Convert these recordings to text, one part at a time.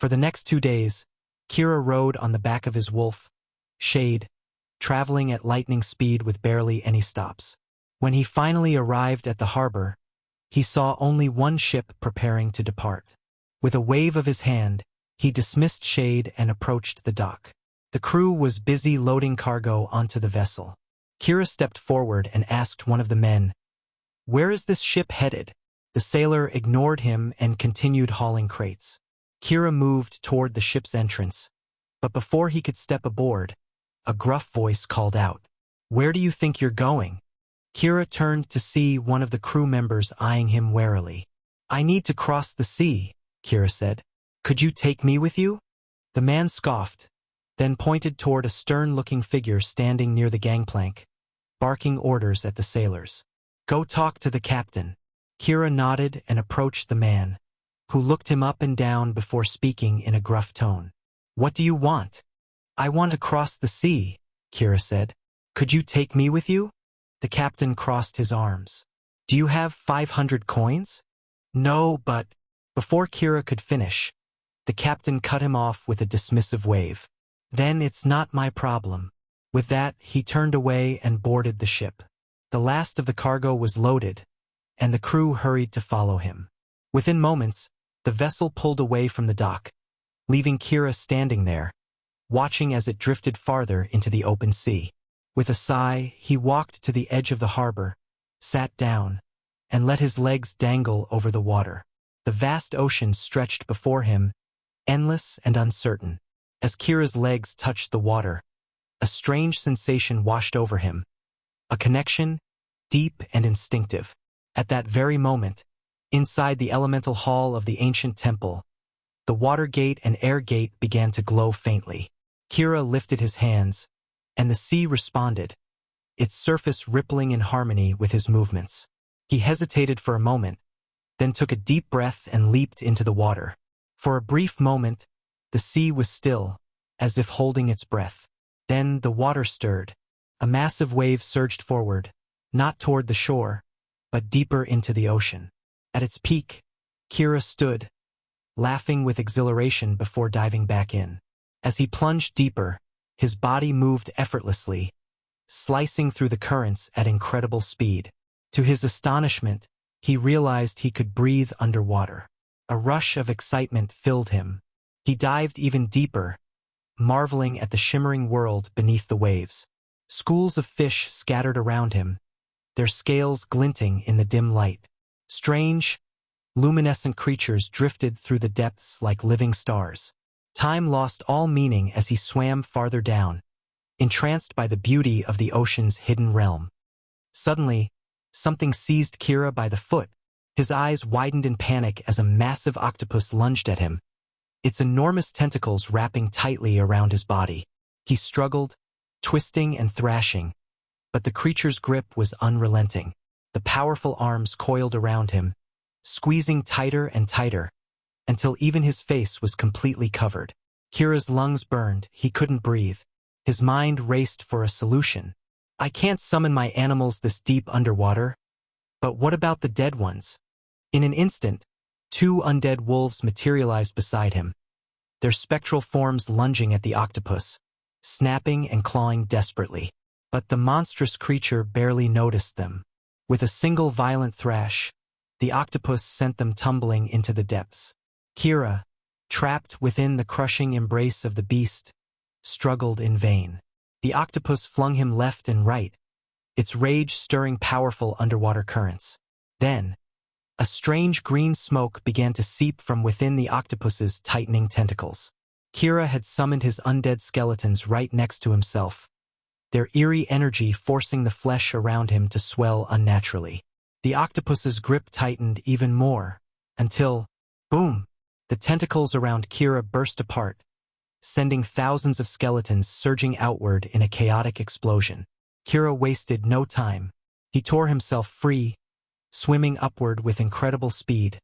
For the next 2 days, Kira rode on the back of his wolf, Shade, traveling at lightning speed with barely any stops. When he finally arrived at the harbor, he saw only one ship preparing to depart. With a wave of his hand, he dismissed Shade and approached the dock. The crew was busy loading cargo onto the vessel. Kira stepped forward and asked one of the men, "Where is this ship headed?" The sailor ignored him and continued hauling crates. Kira moved toward the ship's entrance, but before he could step aboard, a gruff voice called out, "Where do you think you're going?" Kira turned to see one of the crew members eyeing him warily. "I need to cross the sea," Kira said. "Could you take me with you?" The man scoffed, then pointed toward a stern-looking figure standing near the gangplank, barking orders at the sailors. "Go talk to the captain." Kira nodded and approached the man, who looked him up and down before speaking in a gruff tone. "What do you want?" "I want to cross the sea," Kira said. "Could you take me with you?" The captain crossed his arms. "Do you have 500 coins?" "No, but—" Before Kira could finish, the captain cut him off with a dismissive wave. "Then it's not my problem." With that, he turned away and boarded the ship. The last of the cargo was loaded, and the crew hurried to follow him. Within moments, the vessel pulled away from the dock, leaving Kira standing there, watching as it drifted farther into the open sea. With a sigh, he walked to the edge of the harbor, sat down, and let his legs dangle over the water. The vast ocean stretched before him, endless and uncertain. As Kira's legs touched the water, a strange sensation washed over him, a connection, deep and instinctive. At that very moment, inside the elemental hall of the ancient temple, the water gate and air gate began to glow faintly. Kira lifted his hands, and the sea responded, its surface rippling in harmony with his movements. He hesitated for a moment, then took a deep breath and leaped into the water. For a brief moment, the sea was still, as if holding its breath. Then the water stirred. A massive wave surged forward, not toward the shore, but deeper into the ocean. At its peak, Kira stood, laughing with exhilaration before diving back in. As he plunged deeper, his body moved effortlessly, slicing through the currents at incredible speed. To his astonishment, he realized he could breathe underwater. A rush of excitement filled him. He dived even deeper, marveling at the shimmering world beneath the waves. Schools of fish scattered around him, their scales glinting in the dim light. Strange, luminescent creatures drifted through the depths like living stars. Time lost all meaning as he swam farther down, entranced by the beauty of the ocean's hidden realm. Suddenly, something seized Kira by the foot. His eyes widened in panic as a massive octopus lunged at him, its enormous tentacles wrapping tightly around his body. He struggled, twisting and thrashing, but the creature's grip was unrelenting. The powerful arms coiled around him, squeezing tighter and tighter, until even his face was completely covered. Kira's lungs burned, he couldn't breathe. His mind raced for a solution. "I can't summon my animals this deep underwater, but what about the dead ones?" In an instant, 2 undead wolves materialized beside him, their spectral forms lunging at the octopus, snapping and clawing desperately. But the monstrous creature barely noticed them. With a single violent thrash, the octopus sent them tumbling into the depths. Kira, trapped within the crushing embrace of the beast, struggled in vain. The octopus flung him left and right, its rage stirring powerful underwater currents. Then, a strange green smoke began to seep from within the octopus's tightening tentacles. Kira had summoned his undead skeletons right next to himself, their eerie energy forcing the flesh around him to swell unnaturally. The octopus's grip tightened even more, until, boom, the tentacles around Kira burst apart, sending thousands of skeletons surging outward in a chaotic explosion. Kira wasted no time. He tore himself free, swimming upward with incredible speed,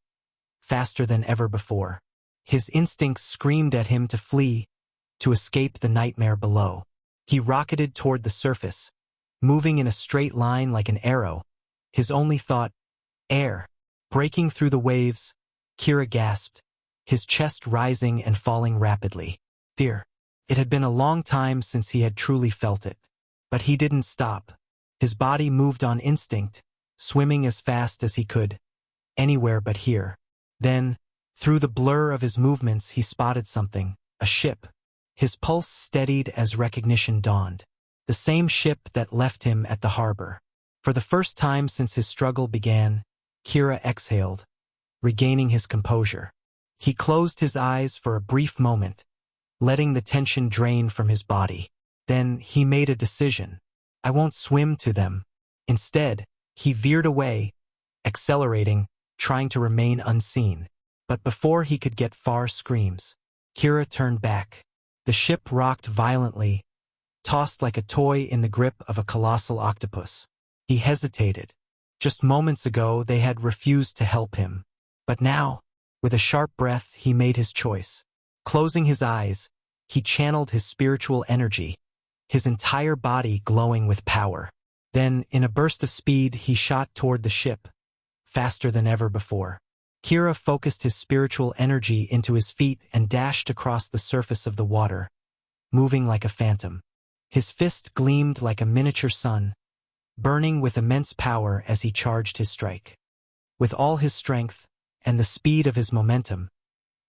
faster than ever before. His instincts screamed at him to flee, to escape the nightmare below. He rocketed toward the surface, moving in a straight line like an arrow, his only thought, air. Breaking through the waves, Kira gasped, his chest rising and falling rapidly. Fear. It had been a long time since he had truly felt it. But he didn't stop. His body moved on instinct, swimming as fast as he could, anywhere but here. Then, through the blur of his movements, he spotted something, a ship. His pulse steadied as recognition dawned. The same ship that left him at the harbor. For the first time since his struggle began, Kira exhaled, regaining his composure. He closed his eyes for a brief moment, letting the tension drain from his body. Then he made a decision. I won't swim to them. Instead, he veered away, accelerating, trying to remain unseen. But before he could get far, screams. Kira turned back. The ship rocked violently, tossed like a toy in the grip of a colossal octopus. He hesitated. Just moments ago they had refused to help him. But now, with a sharp breath, he made his choice. Closing his eyes, he channeled his spiritual energy, his entire body glowing with power. Then, in a burst of speed, he shot toward the ship, faster than ever before. Kira focused his spiritual energy into his feet and dashed across the surface of the water, moving like a phantom. His fist gleamed like a miniature sun, burning with immense power as he charged his strike. With all his strength and the speed of his momentum,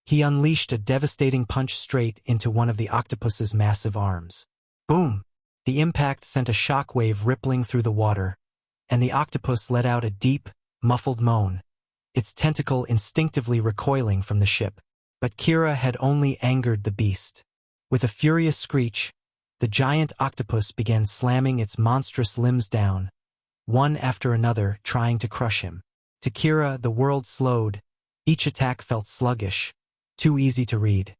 he unleashed a devastating punch straight into one of the octopus's massive arms. Boom! The impact sent a shockwave rippling through the water, and the octopus let out a deep, muffled moan, its tentacle instinctively recoiling from the ship. But Kira had only angered the beast. With a furious screech, the giant octopus began slamming its monstrous limbs down, one after another, trying to crush him. To Kira, the world slowed. Each attack felt sluggish, too easy to read.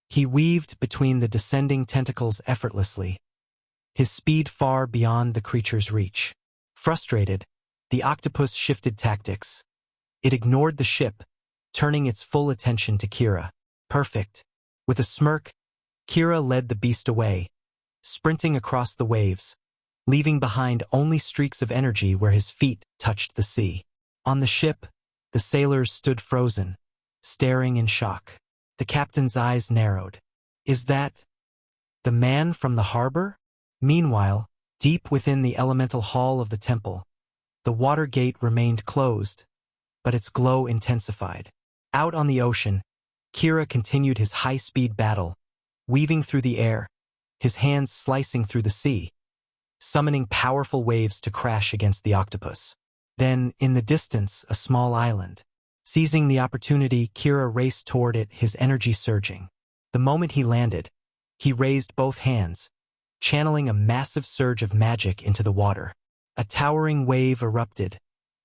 He weaved between the descending tentacles effortlessly, his speed far beyond the creature's reach. Frustrated, the octopus shifted tactics. It ignored the ship, turning its full attention to Kira. Perfect. With a smirk, Kira led the beast away, sprinting across the waves, leaving behind only streaks of energy where his feet touched the sea. On the ship, the sailors stood frozen, staring in shock. The captain's eyes narrowed. Is that the man from the harbor? Meanwhile, deep within the elemental hall of the temple, the water gate remained closed, but its glow intensified. Out on the ocean, Kira continued his high-speed battle, weaving through the air, his hands slicing through the sea, summoning powerful waves to crash against the octopus. Then, in the distance, a small island. Seizing the opportunity, Kira raced toward it, his energy surging. The moment he landed, he raised both hands, channeling a massive surge of magic into the water. A towering wave erupted,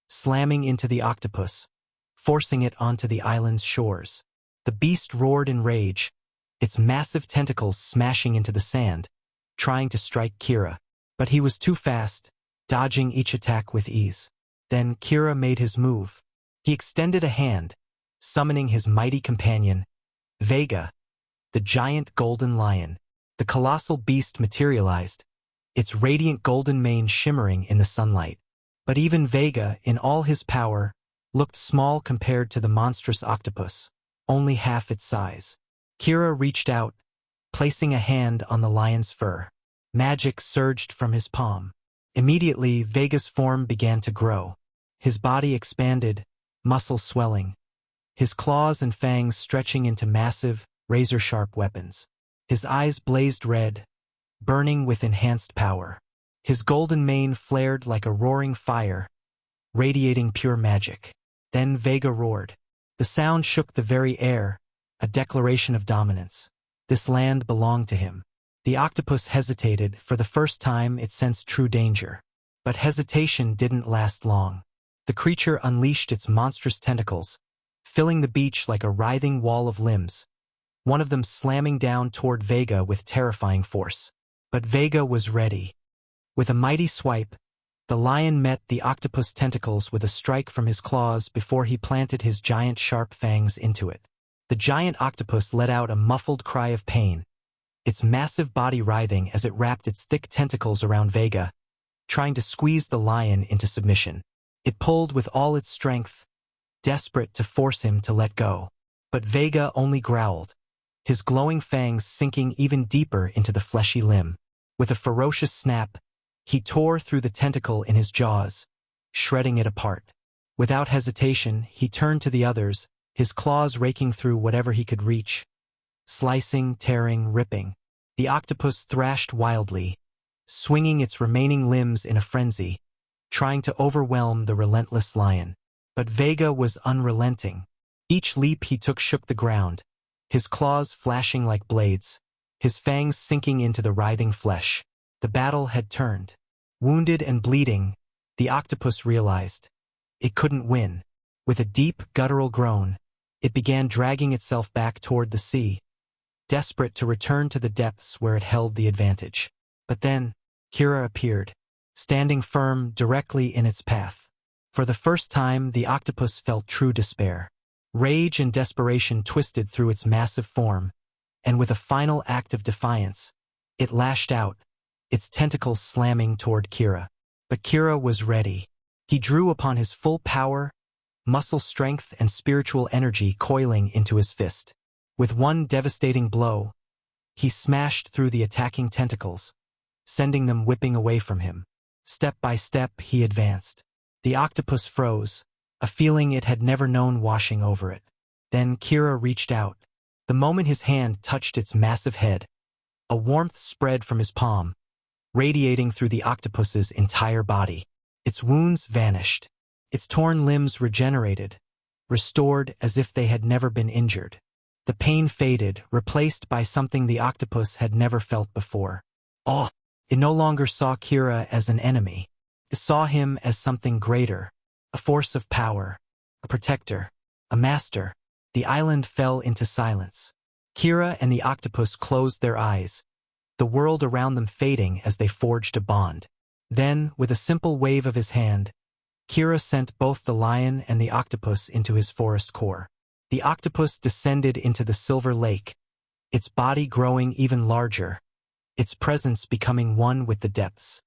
slamming into the octopus, forcing it onto the island's shores. The beast roared in rage, its massive tentacles smashing into the sand, trying to strike Kira. But he was too fast, dodging each attack with ease. Then Kira made his move. He extended a hand, summoning his mighty companion, Vega, the giant golden lion. The colossal beast materialized, its radiant golden mane shimmering in the sunlight. But even Vega, in all his power, looked small compared to the monstrous octopus, only half its size. Kira reached out, placing a hand on the lion's fur. Magic surged from his palm. Immediately, Vega's form began to grow. His body expanded, muscles swelling, his claws and fangs stretching into massive, razor-sharp weapons. His eyes blazed red, burning with enhanced power. His golden mane flared like a roaring fire, radiating pure magic. Then Vega roared. The sound shook the very air, a declaration of dominance. This land belonged to him. The octopus hesitated. For the first time, it sensed true danger. But hesitation didn't last long. The creature unleashed its monstrous tentacles, filling the beach like a writhing wall of limbs, one of them slamming down toward Vega with terrifying force. But Vega was ready. With a mighty swipe, the lion met the octopus tentacles with a strike from his claws before he planted his giant sharp fangs into it. The giant octopus let out a muffled cry of pain, its massive body writhing as it wrapped its thick tentacles around Vega, trying to squeeze the lion into submission. It pulled with all its strength, desperate to force him to let go. But Vega only growled, his glowing fangs sinking even deeper into the fleshy limb. With a ferocious snap, he tore through the tentacle in his jaws, shredding it apart. Without hesitation, he turned to the others, his claws raking through whatever he could reach. Slicing, tearing, ripping. The octopus thrashed wildly, swinging its remaining limbs in a frenzy, trying to overwhelm the relentless lion. But Vega was unrelenting. Each leap he took shook the ground, his claws flashing like blades, his fangs sinking into the writhing flesh. The battle had turned. Wounded and bleeding, the octopus realized it couldn't win. With a deep, guttural groan, it began dragging itself back toward the sea, desperate to return to the depths where it held the advantage. But then, Kira appeared, standing firm directly in its path. For the first time, the octopus felt true despair. Rage and desperation twisted through its massive form, and with a final act of defiance, it lashed out, its tentacles slamming toward Kira. But Kira was ready. He drew upon his full power, muscle strength and spiritual energy coiling into his fist. With one devastating blow, he smashed through the attacking tentacles, sending them whipping away from him. Step by step, he advanced. The octopus froze, a feeling it had never known washing over it. Then Kira reached out. The moment his hand touched its massive head, a warmth spread from his palm, radiating through the octopus's entire body. Its wounds vanished. Its torn limbs regenerated, restored as if they had never been injured. The pain faded, replaced by something the octopus had never felt before. Awe. It no longer saw Kira as an enemy. It saw him as something greater, a force of power, a protector, a master. The island fell into silence. Kira and the octopus closed their eyes, the world around them fading as they forged a bond. Then, with a simple wave of his hand, Kira sent both the lion and the octopus into his forest core. The octopus descended into the silver lake, its body growing even larger, its presence becoming one with the depths.